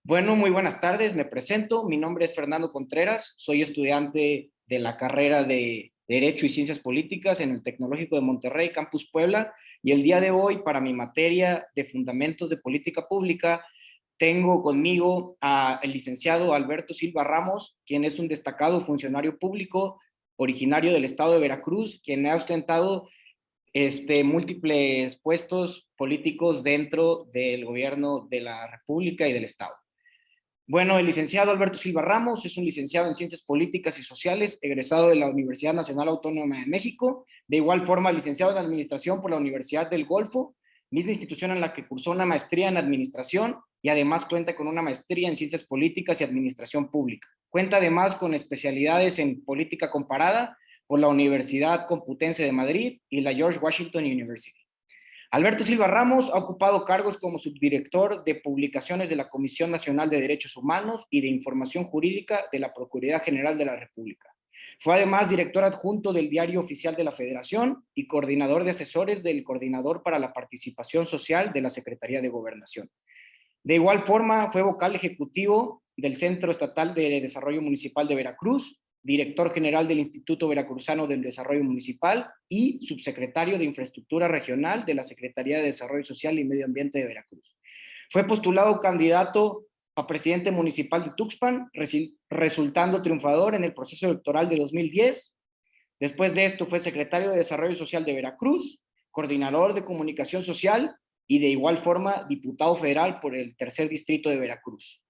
Bueno, muy buenas tardes, me presento. Mi nombre es Fernando Contreras, soy estudiante de la carrera de Derecho y Ciencias Políticas en el Tecnológico de Monterrey, Campus Puebla, y el día de hoy, para mi materia de Fundamentos de Política Pública, tengo conmigo al licenciado Alberto Silva Ramos, quien es un destacado funcionario público originario del estado de Veracruz, quien ha ostentado múltiples puestos políticos dentro del gobierno de la República y del estado. Bueno, el licenciado Alberto Silva Ramos es un licenciado en Ciencias Políticas y Sociales, egresado de la Universidad Nacional Autónoma de México, de igual forma licenciado en Administración por la Universidad del Golfo, misma institución en la que cursó una maestría en Administración y además cuenta con una maestría en Ciencias Políticas y Administración Pública. Cuenta además con especialidades en Política Comparada por la Universidad Complutense de Madrid y la George Washington University. Alberto Silva Ramos ha ocupado cargos como subdirector de publicaciones de la Comisión Nacional de Derechos Humanos y de Información Jurídica de la Procuraduría General de la República. Fue además director adjunto del Diario Oficial de la Federación y coordinador de asesores del Coordinador para la Participación Social de la Secretaría de Gobernación. De igual forma, fue vocal ejecutivo del Centro Estatal de Desarrollo Municipal de Veracruz, director general del Instituto Veracruzano del Desarrollo Municipal y subsecretario de Infraestructura Regional de la Secretaría de Desarrollo Social y Medio Ambiente de Veracruz. Fue postulado candidato a presidente municipal de Tuxpan, resultando triunfador en el proceso electoral de 2010. Después de esto fue secretario de Desarrollo Social de Veracruz, coordinador de Comunicación Social y de igual forma diputado federal por el tercer distrito de Veracruz.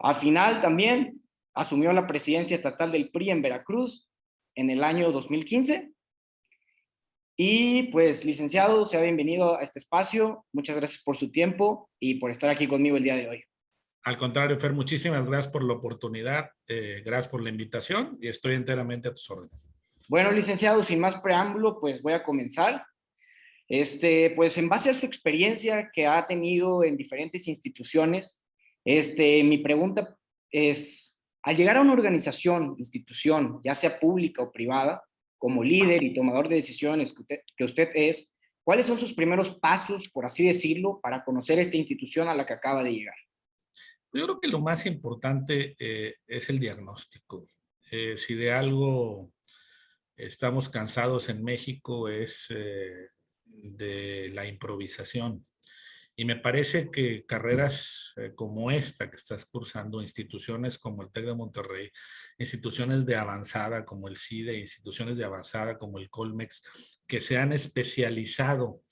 Al final también asumió la presidencia estatal del PRI en Veracruz en el año 2015. Y pues, licenciado, sea bienvenido a este espacio. Muchas gracias por su tiempo y por estar aquí conmigo el día de hoy. Al contrario, Fer, muchísimas gracias por la oportunidad, gracias por la invitación y estoy enteramente a tus órdenes. Bueno, licenciado, sin más preámbulo, pues voy a comenzar. Pues en base a su experiencia que ha tenido en diferentes instituciones, mi pregunta es, al llegar a una organización, institución, ya sea pública o privada, como líder y tomador de decisiones que usted es, ¿cuáles son sus primeros pasos, por así decirlo, para conocer esta institución a la que acaba de llegar? Yo creo que lo más importante es el diagnóstico. Si de algo estamos cansados en México es de la improvisación. Y me parece que carreras como esta que estás cursando, instituciones como el TEC de Monterrey, instituciones de avanzada como el CIDE, instituciones de avanzada como el Colmex, que se han especializado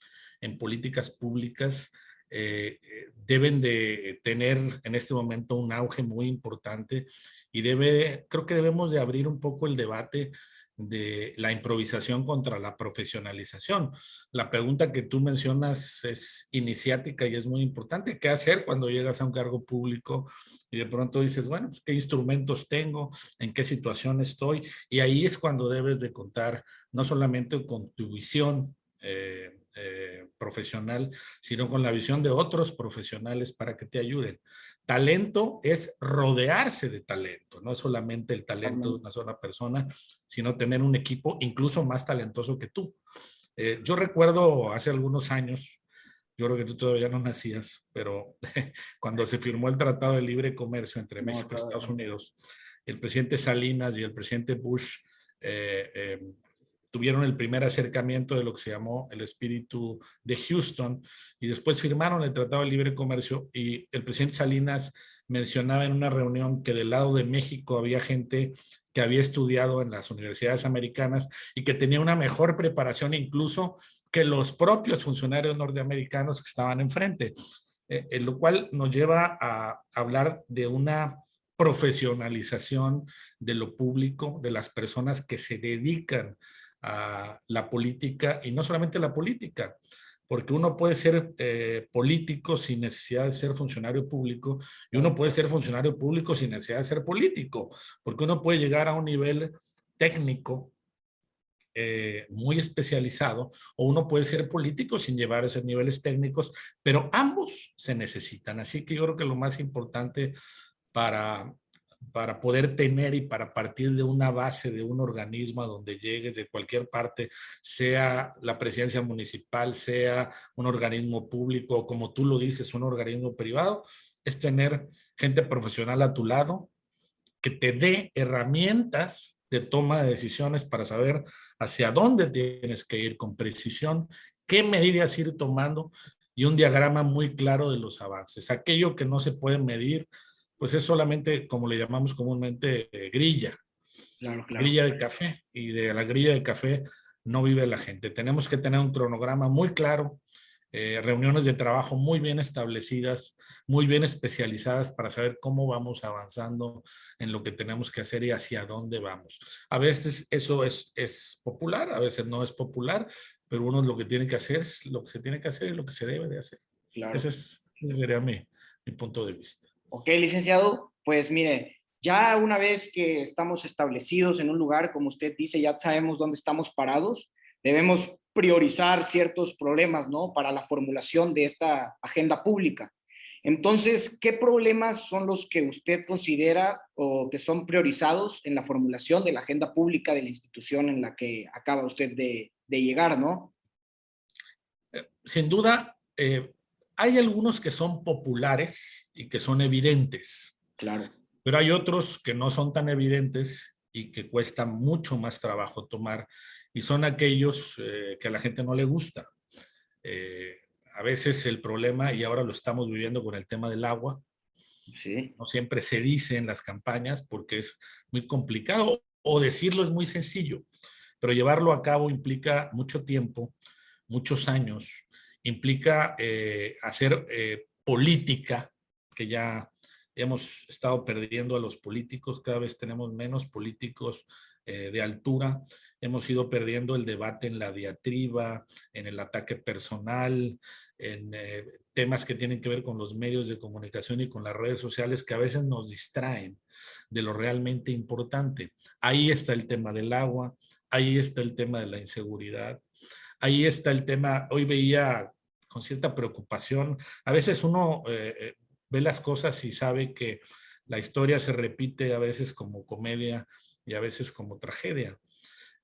en políticas públicas, deben de tener en este momento un auge muy importante y creo que debemos de abrir un poco el debate de la improvisación contra la profesionalización. La pregunta que tú mencionas es iniciática y es muy importante. ¿Qué hacer cuando llegas a un cargo público y de pronto dices, bueno, pues, ¿qué instrumentos tengo? ¿En qué situación estoy? Y ahí es cuando debes de contar no solamente con tu visión profesional, sino con la visión de otros profesionales para que te ayuden. Talento es rodearse de talento, no es solamente el talento de una sola persona, sino tener un equipo incluso más talentoso que tú. Yo recuerdo hace algunos años, yo creo que tú todavía no nacías, pero cuando se firmó el Tratado de Libre Comercio entre México y Estados Unidos, el presidente Salinas y el presidente Bush tuvieron el primer acercamiento de lo que se llamó el espíritu de Houston y después firmaron el Tratado de Libre Comercio y el presidente Salinas mencionaba en una reunión que del lado de México había gente que había estudiado en las universidades americanas y que tenía una mejor preparación incluso que los propios funcionarios norteamericanos que estaban enfrente, lo cual nos lleva a hablar de una profesionalización de lo público, de las personas que se dedican a la política y no solamente la política, porque uno puede ser político sin necesidad de ser funcionario público y uno puede ser funcionario público sin necesidad de ser político, porque uno puede llegar a un nivel técnico muy especializado o uno puede ser político sin llevar esos niveles técnicos, pero ambos se necesitan. Así que yo creo que lo más importante para poder tener y para partir de una base de un organismo a donde llegues de cualquier parte, sea la presidencia municipal, sea un organismo público, como tú lo dices, un organismo privado, es tener gente profesional a tu lado que te dé herramientas de toma de decisiones para saber hacia dónde tienes que ir con precisión, qué medidas ir tomando y un diagrama muy claro de los avances. Aquello que no se puede medir, pues es solamente, como le llamamos comúnmente, grilla. Claro, claro. Grilla de café, y de la grilla de café no vive la gente. Tenemos que tener un cronograma muy claro, reuniones de trabajo muy bien establecidas, muy bien especializadas para saber cómo vamos avanzando en lo que tenemos que hacer y hacia dónde vamos. A veces eso es popular, a veces no es popular, pero uno lo que tiene que hacer es lo que se tiene que hacer y lo que se debe de hacer. Claro. Ese sería mi punto de vista. Ok, licenciado, pues mire, ya una vez que estamos establecidos en un lugar, como usted dice, ya sabemos dónde estamos parados, debemos priorizar ciertos problemas, ¿no? Para la formulación de esta agenda pública. Entonces, ¿qué problemas son los que usted considera o que son priorizados en la formulación de la agenda pública de la institución en la que acaba usted de llegar, ¿no? Sin duda, hay algunos que son populares y que son evidentes, Claro. pero hay otros que no son tan evidentes y que cuesta mucho más trabajo tomar, y son aquellos que a la gente no le gusta. Eh, a veces el problema, y ahora lo estamos viviendo con el tema del agua, Sí, no siempre se dice en las campañas porque es muy complicado, o decirlo es muy sencillo, pero llevarlo a cabo implica mucho tiempo, muchos años, implica hacer política, que ya hemos estado perdiendo a los políticos, cada vez tenemos menos políticos de altura, hemos ido perdiendo el debate en la diatriba, en el ataque personal, en temas que tienen que ver con los medios de comunicación y con las redes sociales, que a veces nos distraen de lo realmente importante. Ahí está el tema del agua, ahí está el tema de la inseguridad, ahí está el tema. Hoy veía con cierta preocupación, a veces uno ve las cosas y sabe que la historia se repite a veces como comedia y a veces como tragedia.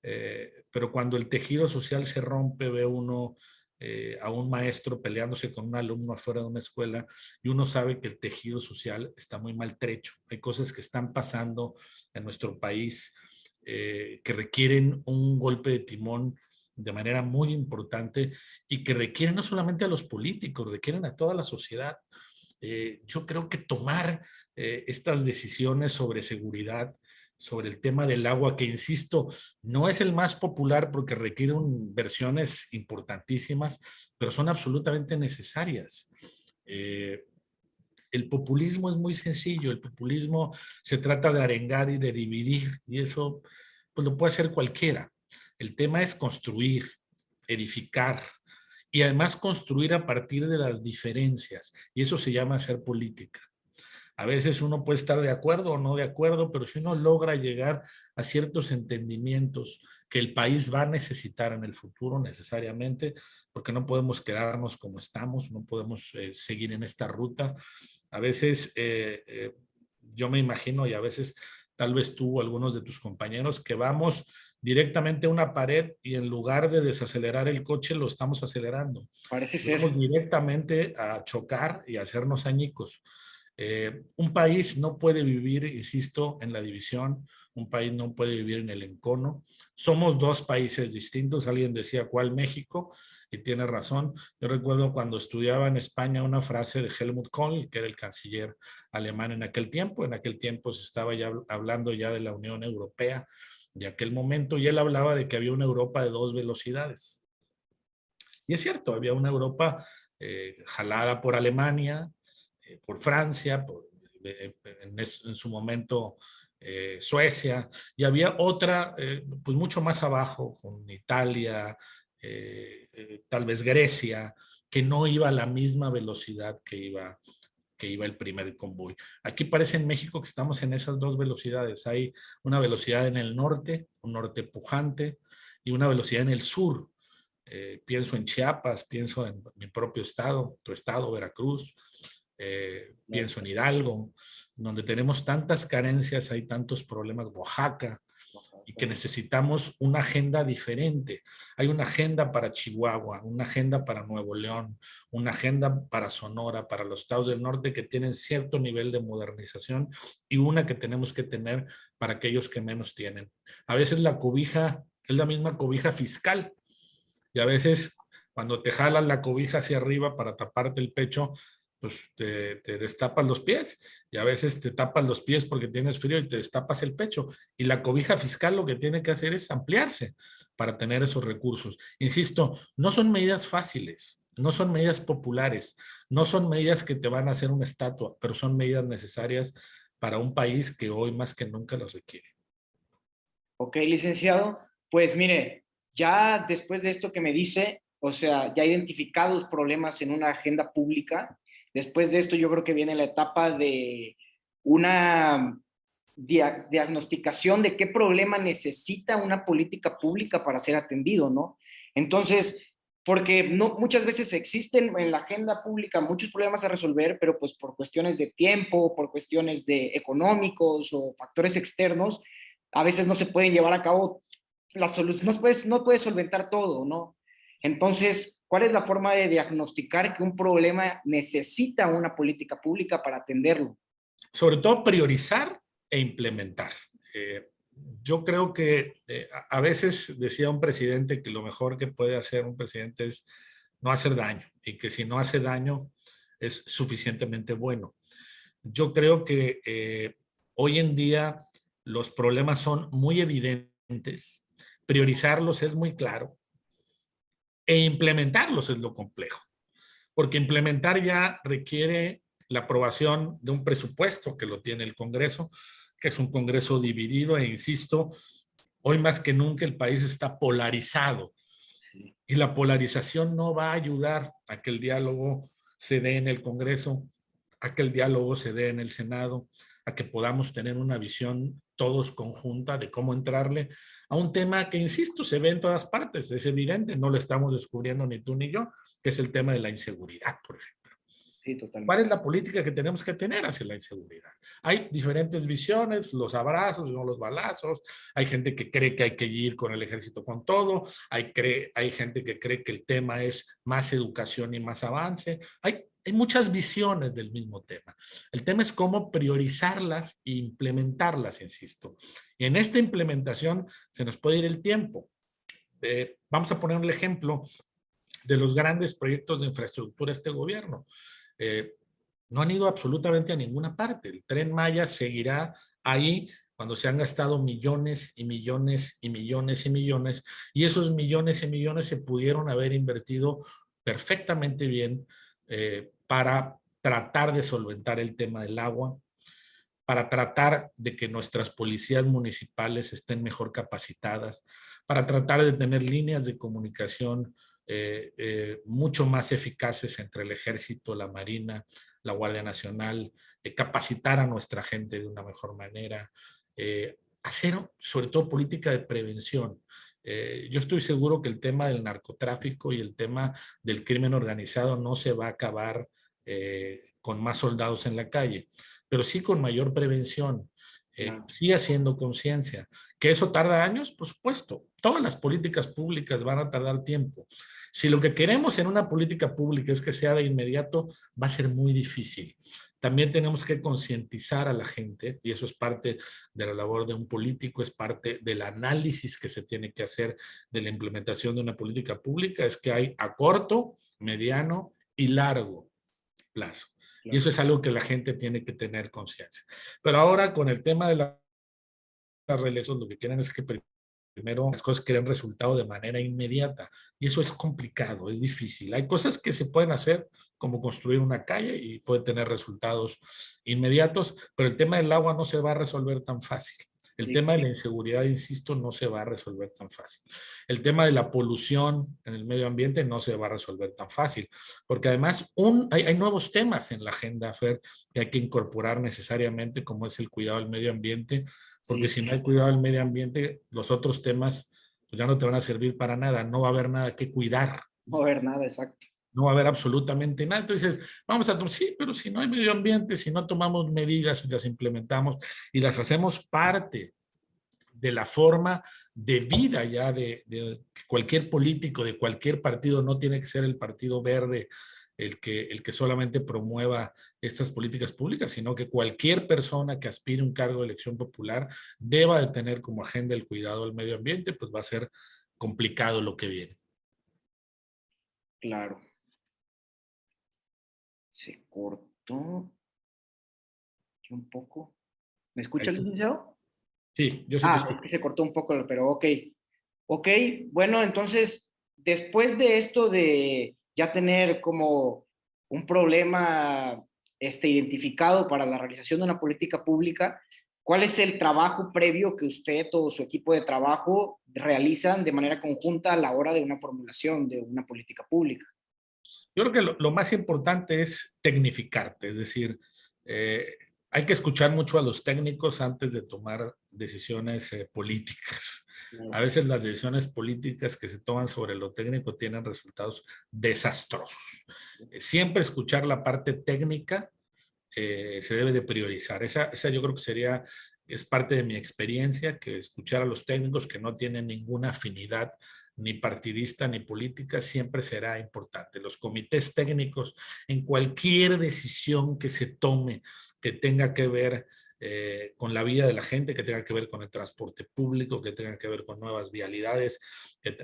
Pero cuando el tejido social se rompe, ve uno a un maestro peleándose con un alumno afuera de una escuela, y uno sabe que el tejido social está muy maltrecho. Hay cosas que están pasando en nuestro país que requieren un golpe de timón de manera muy importante, y que requieren no solamente a los políticos, requieren a toda la sociedad. Yo creo que tomar estas decisiones sobre seguridad, sobre el tema del agua, que insisto, no es el más popular porque requiere inversiones importantísimas, pero son absolutamente necesarias. El populismo es muy sencillo, el populismo se trata de arengar y de dividir, y eso pues lo puede hacer cualquiera. El tema es construir, edificar, y además construir a partir de las diferencias, y eso se llama hacer política. A veces uno puede estar de acuerdo o no de acuerdo, pero si uno logra llegar a ciertos entendimientos que el país va a necesitar en el futuro necesariamente, porque no podemos quedarnos como estamos, no podemos seguir en esta ruta. A veces yo me imagino, y a veces tal vez tú o algunos de tus compañeros, que vamos directamente a una pared y en lugar de desacelerar el coche lo estamos acelerando. parece Y vamos ser. directamente a chocar y a hacernos añicos. Un país no puede vivir, insisto, en la división, un país no puede vivir en el encono. Somos dos países distintos. Alguien decía, ¿cuál México? Y tiene razón. Yo recuerdo cuando estudiaba en España una frase de Helmut Kohl, que era el canciller alemán en aquel tiempo. En aquel tiempo se estaba ya hablando ya de la Unión Europea de aquel momento, y él hablaba de que había una Europa de dos velocidades. Y es cierto, había una Europa jalada por Alemania, por Francia, en su momento Suecia, y había otra pues mucho más abajo, con Italia, tal vez Grecia, que no iba a la misma velocidad que iba el primer convoy. Aquí parece en México que estamos en esas dos velocidades. Hay una velocidad en el norte, un norte pujante, y una velocidad en el sur. Pienso en Chiapas, pienso en mi propio estado, tu estado, Veracruz, pienso en Hidalgo, donde tenemos tantas carencias, hay tantos problemas, Oaxaca, y que necesitamos una agenda diferente. Hay una agenda para Chihuahua, una agenda para Nuevo León, una agenda para Sonora, para los estados del norte que tienen cierto nivel de modernización y una que tenemos que tener para aquellos que menos tienen. A veces la cobija es la misma cobija fiscal y a veces cuando te jalas la cobija hacia arriba para taparte el pecho, pues te destapas los pies y a veces te tapas los pies porque tienes frío y te destapas el pecho. Y la cobija fiscal lo que tiene que hacer es ampliarse para tener esos recursos. Insisto, no son medidas fáciles, no son medidas populares, no son medidas que te van a hacer una estatua, pero son medidas necesarias para un país que hoy más que nunca los requiere. Ok, licenciado. Pues mire, ya después de esto que me dice, o sea, ya identificados problemas en una agenda pública, después de esto yo creo que viene la etapa de una diagnosticación de qué problema necesita una política pública para ser atendido, ¿no? Entonces, porque no, muchas veces existen en la agenda pública muchos problemas a resolver, pero pues por cuestiones de tiempo, por cuestiones de económicos o factores externos, a veces no se pueden llevar a cabo las soluciones, no puedes solventar todo, ¿no? Entonces, ¿cuál es la forma de diagnosticar que un problema necesita una política pública para atenderlo? Sobre todo priorizar e implementar. Yo creo que a veces decía un presidente que lo mejor que puede hacer un presidente es no hacer daño y que si no hace daño es suficientemente bueno. Yo creo que hoy en día los problemas son muy evidentes, priorizarlos es muy claro e implementarlos es lo complejo, porque implementar ya requiere la aprobación de un presupuesto que lo tiene el Congreso, que es un Congreso dividido e insisto, hoy más que nunca el país está polarizado y la polarización no va a ayudar a que el diálogo se dé en el Congreso, a que el diálogo se dé en el Senado, a que podamos tener una visión todos conjunta de cómo entrarle a un tema que, insisto, se ve en todas partes, es evidente, no lo estamos descubriendo ni tú ni yo, que es el tema de la inseguridad, por ejemplo. Sí, ¿Cuál totalmente. es la política que tenemos que tener hacia la inseguridad? Hay diferentes visiones, los abrazos, no los balazos, hay gente que cree que hay que ir con el ejército con todo, hay gente que cree que el tema es más educación y más avance, hay muchas visiones del mismo tema. El tema es cómo priorizarlas e implementarlas, insisto. Y en esta implementación se nos puede ir el tiempo. Vamos a poner un ejemplo de los grandes proyectos de infraestructura de este gobierno. No han ido absolutamente a ninguna parte. El Tren Maya seguirá ahí cuando se han gastado millones y millones y millones y millones, y esos millones y millones se pudieron haber invertido perfectamente bien para tratar de solventar el tema del agua, para tratar de que nuestras policías municipales estén mejor capacitadas, para tratar de tener líneas de comunicación mucho más eficaces entre el ejército, la marina, la Guardia Nacional, capacitar a nuestra gente de una mejor manera, hacer sobre todo política de prevención. Yo estoy seguro que el tema del narcotráfico y el tema del crimen organizado no se va a acabar con más soldados en la calle, pero sí con mayor prevención, sí haciendo conciencia. ¿Que eso tarda años? Por supuesto. Todas las políticas públicas van a tardar tiempo. Si lo que queremos en una política pública es que sea de inmediato, va a ser muy difícil. También tenemos que concientizar a la gente, y eso es parte de la labor de un político, es parte del análisis que se tiene que hacer de la implementación de una política pública, es que hay a corto, mediano y largo plazo. Y eso es algo que la gente tiene que tener conciencia. Pero ahora con el tema de la reelección, lo que quieren es que primero las cosas quieren resultado de manera inmediata. Y eso es complicado, es difícil. Hay cosas que se pueden hacer, como construir una calle y puede tener resultados inmediatos, pero el tema del agua no se va a resolver tan fácil. El tema de la inseguridad, insisto, no se va a resolver tan fácil. El tema de la polución en el medio ambiente no se va a resolver tan fácil, porque además hay nuevos temas en la agenda, Fer, que hay que incorporar necesariamente, como es el cuidado del medio ambiente, porque si no hay cuidado del medio ambiente, los otros temas pues ya no te van a servir para nada, no va a haber nada que cuidar. No va a haber nada, exacto. No va a haber absolutamente nada. Entonces, vamos a tomar, sí, pero si no hay medio ambiente, si no tomamos medidas y las implementamos y las hacemos parte de la forma de vida ya de cualquier político, de cualquier partido. No tiene que ser el Partido Verde el que solamente promueva estas políticas públicas, sino que cualquier persona que aspire a un cargo de elección popular deba de tener como agenda el cuidado del medio ambiente, pues va a ser complicado lo que viene. Claro. Se cortó aquí un poco. ¿Me escucha, licenciado? Sí, yo sí te Ah, escucho. es que se cortó un poco, pero ok. Ok, bueno, entonces, después de esto de ya tener como un problema identificado para la realización de una política pública, ¿cuál es el trabajo previo que usted o su equipo de trabajo realizan de manera conjunta a la hora de una formulación de una política pública? Yo creo que lo más importante es tecnificarte, es decir, eh, hay que escuchar mucho a los técnicos antes de tomar decisiones políticas. A veces las decisiones políticas que se toman sobre lo técnico tienen resultados desastrosos. Siempre escuchar la parte técnica se debe de priorizar. Esa yo creo que es parte de mi experiencia, que escuchar a los técnicos que no tienen ninguna afinidad ni partidista ni política siempre será importante. Los comités técnicos en cualquier decisión que se tome que tenga que ver con la vida de la gente, que tenga que ver con el transporte público, que tenga que ver con nuevas vialidades,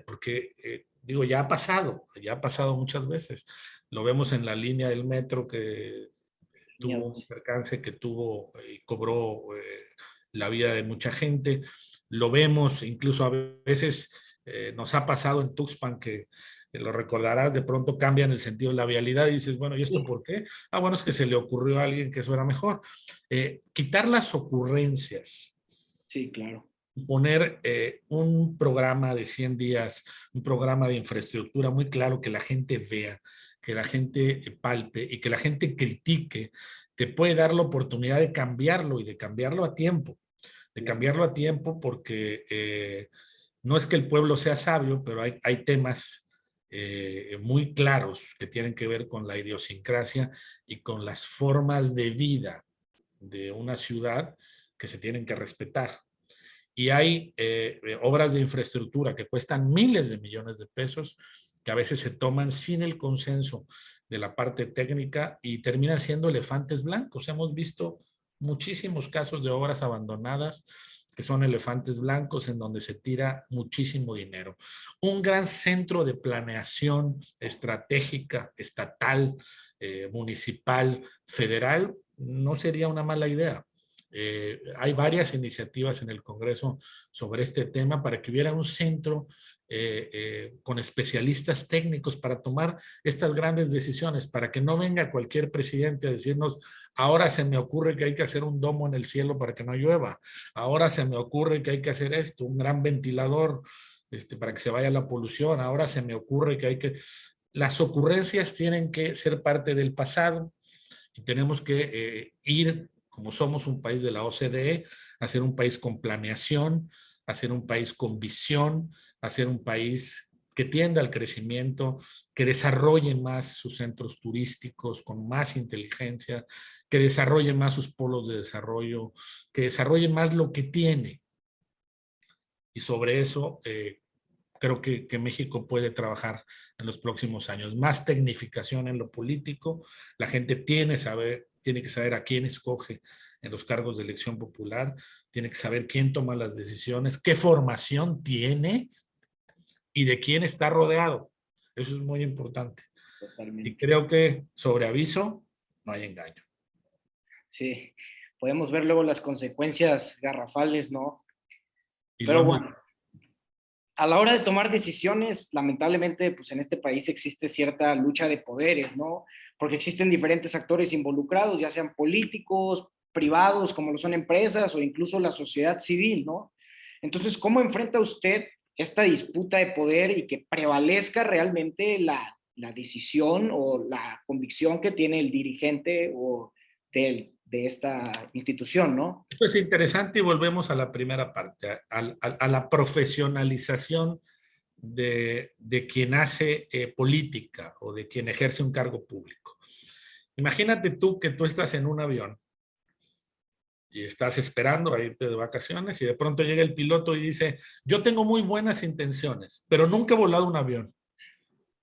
porque digo, ya ha pasado muchas veces. Lo vemos en la línea del metro que tuvo un percance que tuvo y cobró la vida de mucha gente. Lo vemos, incluso a veces nos ha pasado en Tuxpan que lo recordarás, de pronto cambian el sentido de la vialidad y dices, bueno, ¿y esto por qué? Ah, bueno, es que se le ocurrió a alguien que eso era mejor. Quitar las ocurrencias. Sí, claro. Poner un programa de 100 días, un programa de infraestructura muy claro que la gente vea, que la gente palpe y que la gente critique, te puede dar la oportunidad de cambiarlo y de cambiarlo a tiempo. De cambiarlo a tiempo porque no es que el pueblo sea sabio, pero hay temas muy claros que tienen que ver con la idiosincrasia y con las formas de vida de una ciudad que se tienen que respetar. Y hay obras de infraestructura que cuestan miles de millones de pesos que a veces se toman sin el consenso de la parte técnica y terminan siendo elefantes blancos. Hemos visto muchísimos casos de obras abandonadas que son elefantes blancos en donde se tira muchísimo dinero. Un gran centro de planeación estratégica, estatal, municipal, federal, no sería una mala idea. Hay varias iniciativas en el Congreso sobre este tema para que hubiera un centro con especialistas técnicos para tomar estas grandes decisiones, para que no venga cualquier presidente a decirnos, ahora se me ocurre que hay que hacer un domo en el cielo para que no llueva, ahora se me ocurre que hay que hacer esto, un gran ventilador para que se vaya la polución, ahora se me ocurre que hay que... Las ocurrencias tienen que ser parte del pasado y tenemos que ir, como somos un país de la OCDE, a ser un país con planeación, a ser un país con visión, a ser un país que tienda al crecimiento, que desarrolle más sus centros turísticos con más inteligencia, que desarrolle más sus polos de desarrollo, que desarrolle más lo que tiene. Y sobre eso creo que México puede trabajar en los próximos años. Más tecnificación en lo político. La gente tiene que saber a quién escoge en los cargos de elección popular, tiene que saber quién toma las decisiones, qué formación tiene y de quién está rodeado. Eso es muy importante. Totalmente. Y creo que sobre aviso no hay engaño. Sí, podemos ver luego las consecuencias garrafales, ¿no? Y Pero bueno, a la hora de tomar decisiones, lamentablemente, pues en este país existe cierta lucha de poderes, ¿no? Porque existen diferentes actores involucrados, ya sean políticos, privados, como lo son empresas, o incluso la sociedad civil, ¿no? Entonces, ¿cómo enfrenta usted esta disputa de poder y que prevalezca realmente la decisión o la convicción que tiene el dirigente o de esta institución, ¿no? Esto es interesante y volvemos a la primera parte, a la profesionalización de quien hace política o de quien ejerce un cargo público. Imagínate tú que tú estás en un avión y estás esperando a irte de vacaciones y de pronto llega el piloto y dice, yo tengo muy buenas intenciones, pero nunca he volado un avión.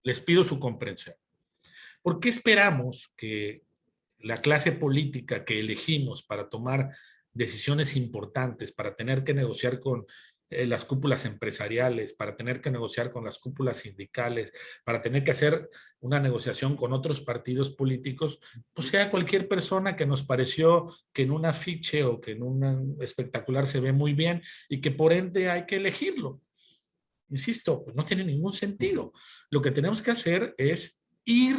Les pido su comprensión. ¿Por qué esperamos que la clase política que elegimos para tomar decisiones importantes, para tener que negociar con las cúpulas empresariales, para tener que negociar con las cúpulas sindicales, para tener que hacer una negociación con otros partidos políticos, pues sea cualquier persona que nos pareció que en un afiche o que en un espectacular se ve muy bien y que por ende hay que elegirlo? Insisto, pues no tiene ningún sentido. Lo que tenemos que hacer es ir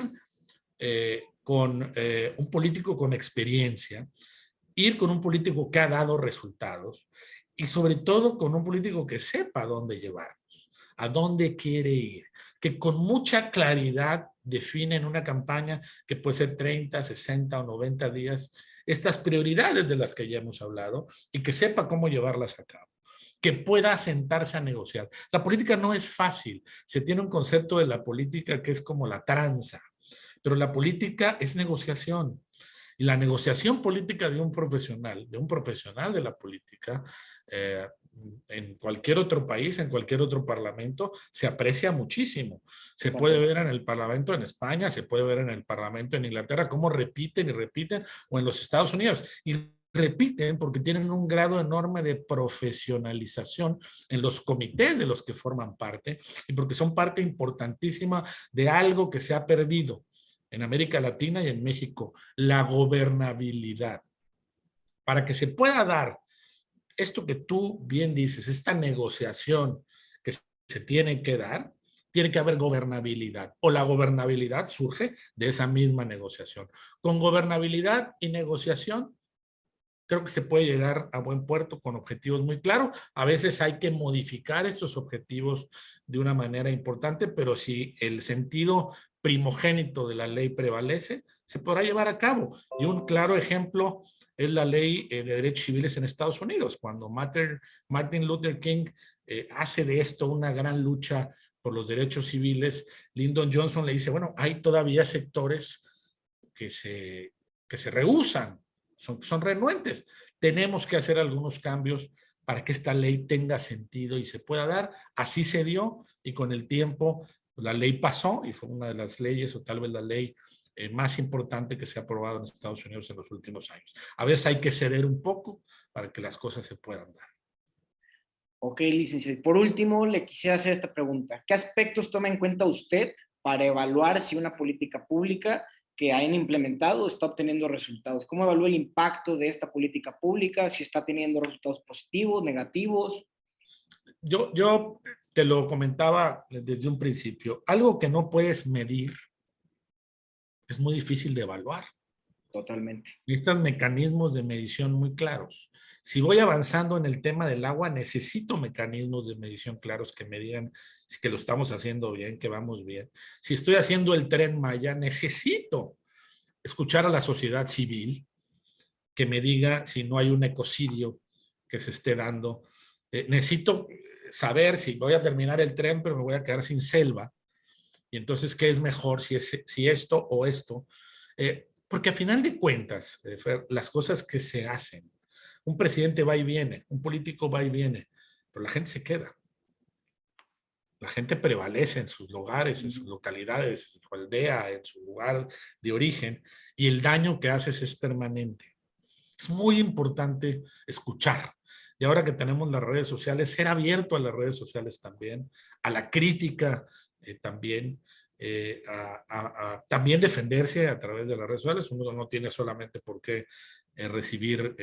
con un político con experiencia, ir con un político que ha dado resultados y sobre todo con un político que sepa dónde llevarnos, a dónde quiere ir, que con mucha claridad define en una campaña que puede ser 30, 60 o 90 días estas prioridades de las que ya hemos hablado y que sepa cómo llevarlas a cabo, que pueda sentarse a negociar. La política no es fácil. Se tiene un concepto de la política que es como la tranza, pero la política es negociación. Y la negociación política de un profesional de la política, en cualquier otro país, en cualquier otro parlamento, se aprecia muchísimo. Se puede ver en el parlamento en España, se puede ver en el parlamento en Inglaterra, cómo repiten y repiten, o en los Estados Unidos. Y repiten porque tienen un grado enorme de profesionalización en los comités de los que forman parte y porque son parte importantísima de algo que se ha perdido en América Latina y en México, la gobernabilidad. Para que se pueda dar esto que tú bien dices, esta negociación que se tiene que dar, tiene que haber gobernabilidad, o la gobernabilidad surge de esa misma negociación. Con gobernabilidad y negociación, creo que se puede llegar a buen puerto con objetivos muy claros. A veces hay que modificar estos objetivos de una manera importante, pero si el sentido primogénito de la ley prevalece, se podrá llevar a cabo. Y un claro ejemplo es la ley de derechos civiles en Estados Unidos. Cuando Martin Luther King hace de esto una gran lucha por los derechos civiles, Lyndon Johnson le dice, bueno, hay todavía sectores que se rehúsan, son renuentes. Tenemos que hacer algunos cambios para que esta ley tenga sentido y se pueda dar. Así se dio y con el tiempo la ley pasó y fue una de las leyes o tal vez la ley más importante que se ha aprobado en Estados Unidos en los últimos años. A veces hay que ceder un poco para que las cosas se puedan dar. Ok, licenciado. Y por último, le quisiera hacer esta pregunta. ¿Qué aspectos toma en cuenta usted para evaluar si una política pública que hayan implementado está obteniendo resultados? ¿Cómo evalúa el impacto de esta política pública? Si está teniendo resultados positivos, negativos. Yo te lo comentaba desde un principio. Algo que no puedes medir es muy difícil de evaluar. Totalmente. Necesitas mecanismos de medición muy claros. Si voy avanzando en el tema del agua, necesito mecanismos de medición claros que me digan que lo estamos haciendo bien, que vamos bien. Si estoy haciendo el Tren Maya, necesito escuchar a la sociedad civil que me diga si no hay un ecocidio que se esté dando. Necesito saber si voy a terminar el tren, pero me voy a quedar sin selva. Y entonces, ¿qué es mejor? Si esto o esto. Porque a final de cuentas, Fer, las cosas que se hacen, un presidente va y viene, un político va y viene, pero la gente se queda. La gente prevalece en sus lugares, en sus localidades, en su aldea, en su lugar de origen, y el daño que haces es permanente. Es muy importante escuchar. Y ahora que tenemos las redes sociales, ser abierto a las redes sociales también, a la crítica también, también defenderse a través de las redes sociales. Uno no tiene solamente por qué recibir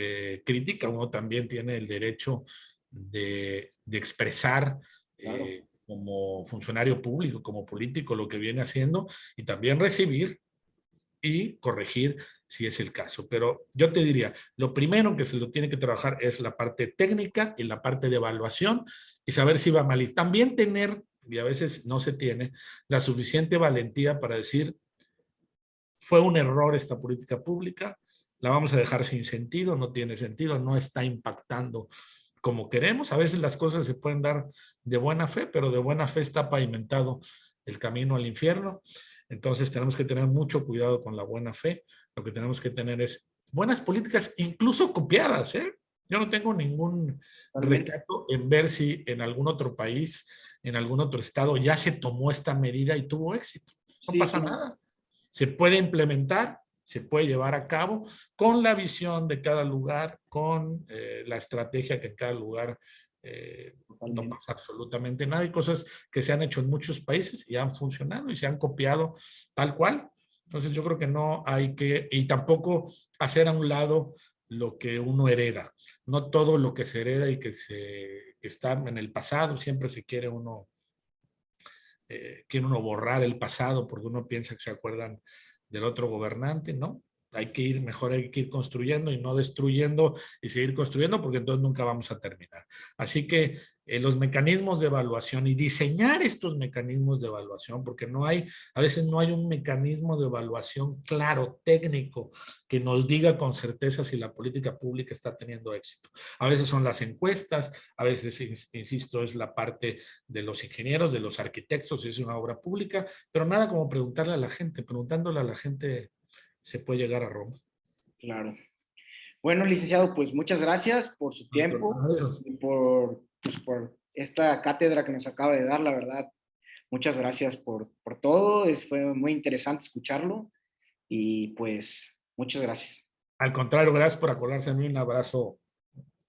crítica, uno también tiene el derecho de expresar Claro. como funcionario público, como político, lo que viene haciendo y también recibir y corregir si es el caso. Pero yo te diría, lo primero que se lo tiene que trabajar es la parte técnica y la parte de evaluación y saber si va mal. Y también tener, y a veces no se tiene, la suficiente valentía para decir, fue un error esta política pública, la vamos a dejar sin sentido, no tiene sentido, no está impactando como queremos. A veces las cosas se pueden dar de buena fe, pero de buena fe está pavimentado el camino al infierno. Entonces tenemos que tener mucho cuidado con la buena fe. Lo que tenemos que tener es buenas políticas, incluso copiadas, ¿eh? Yo no tengo ningún recato en ver si en algún otro país, en algún otro estado, ya se tomó esta medida y tuvo éxito. No Sí, pasa nada. Se puede implementar, se puede llevar a cabo con la visión de cada lugar, con la estrategia que en cada lugar no totalmente. pasa absolutamente nada. Hay cosas que se han hecho en muchos países y han funcionado y se han copiado tal cual. Entonces yo creo que no hay que, y tampoco hacer a un lado lo que uno hereda. No todo lo que se hereda y que está en el pasado, siempre se quiere uno borrar el pasado porque uno piensa que se acuerdan del otro gobernante, ¿no? Mejor hay que ir construyendo y no destruyendo y seguir construyendo porque entonces nunca vamos a terminar. Así que los mecanismos de evaluación y diseñar estos mecanismos de evaluación, porque a veces no hay un mecanismo de evaluación claro, técnico, que nos diga con certeza si la política pública está teniendo éxito. A veces son las encuestas, a veces, insisto, es la parte de los ingenieros, de los arquitectos, si es una obra pública, pero nada como preguntarle a la gente, preguntándole a la gente se puede llegar a Roma. Claro. Bueno, licenciado, pues muchas gracias por su tiempo y por esta cátedra que nos acaba de dar, la verdad. Muchas gracias por todo. Fue muy interesante escucharlo y pues muchas gracias. Al contrario, gracias por acordarse de mí. Un abrazo